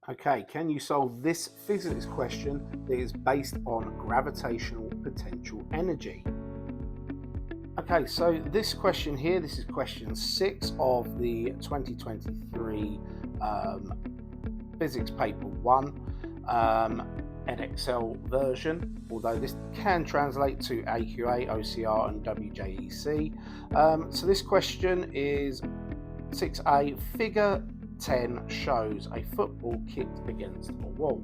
Okay, can you solve this physics question that is based on gravitational potential energy? Okay, so this question here, this is question 6 of the 2023 um, Physics Paper 1 Excel version, although this can translate to AQA, OCR and WJEC. So this question is 6A. Figure 10 shows a football kicked against a wall.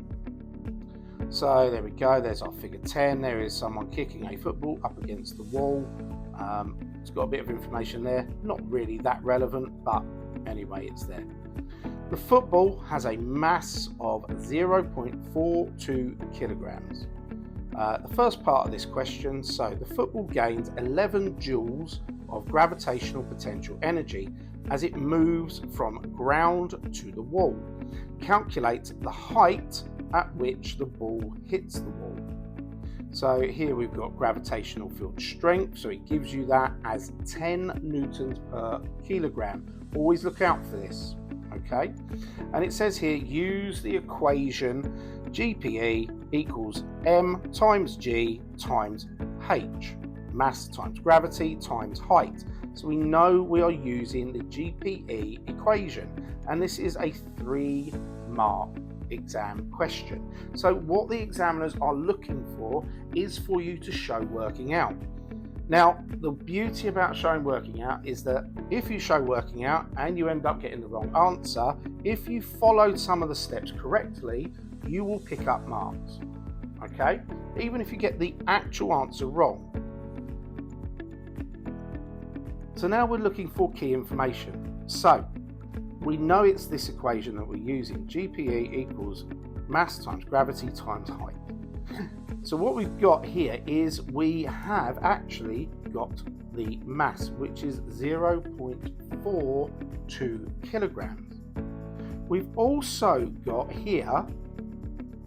So there we go, there's our figure 10. There is someone kicking a football up against the wall. It's got a bit of information there, not really that relevant, but anyway, it's there. The football has a mass of 0.42 kilograms. The first part of this question, so the football gains 11 joules of gravitational potential energy as it moves from ground to the wall. Calculate the height at which the ball hits the wall. So here we've got gravitational field strength, so it gives you that as 10 newtons per kilogram. Always look out for this, okay? And it says here, use the equation GPE equals m times g times h, mass times gravity times height. So we know we are using the GPE equation, and this is a 3-mark exam question. So what the examiners are looking for is for you to show working out. Now, the beauty about showing working out is that if you show working out and you end up getting the wrong answer, if you followed some of the steps correctly, you will pick up marks, okay? Even if you get the actual answer wrong. So now we're looking for key information. So we know it's this equation that we're using, GPE equals mass times gravity times height. So what we've got here is we have actually got the mass, which is 0.42 kilograms. We've also got here,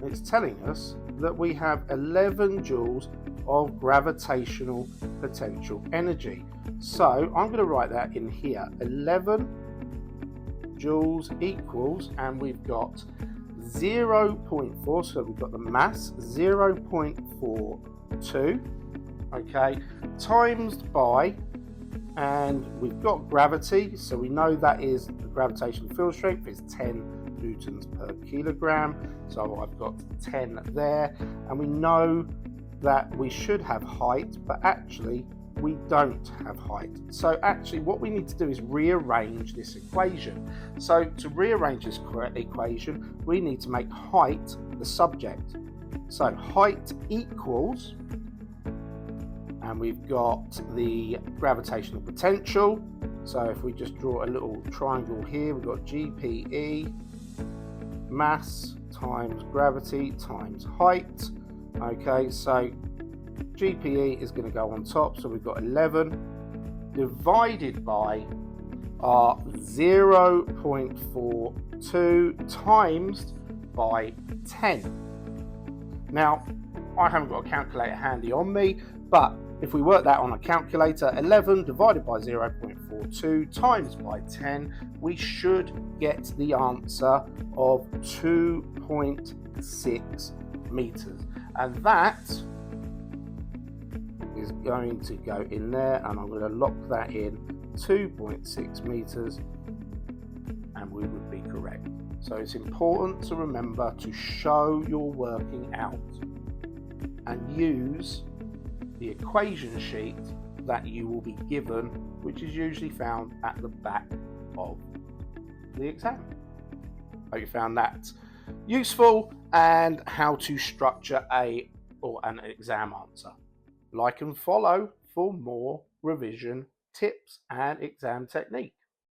it's telling us that we have 11 joules of gravitational potential energy. So I'm going to write that in here, 11 joules equals, and we've got 0.4, so we've got the mass 0.42, okay, times by, and we've got gravity, so we know that is the gravitational field strength is 10 newtons per kilogram, so I've got 10 there, and we know that we should have height, but actually we don't have height. So actually what we need to do is rearrange this equation. So to rearrange this equation, we need to make height the subject. So height equals, and we've got the gravitational potential. So if we just draw a little triangle here, we've got GPE, mass times gravity times height. Okay, so GPE is going to go on top, so we've got 11 divided by our 0.42 times by 10. Now, I haven't got a calculator handy on me, but if we work that on a calculator, 11 divided by 0.42 times by 10, we should get the answer of 2.6 meters. And that is going to go in there, and I'm going to lock that in 2.6 meters, and we would be correct. So it's important to remember to show your working out and use the equation sheet that you will be given, which is usually found at the back of the exam. Hope you found that useful, and how to structure an exam answer. Like and follow for more revision tips and exam technique.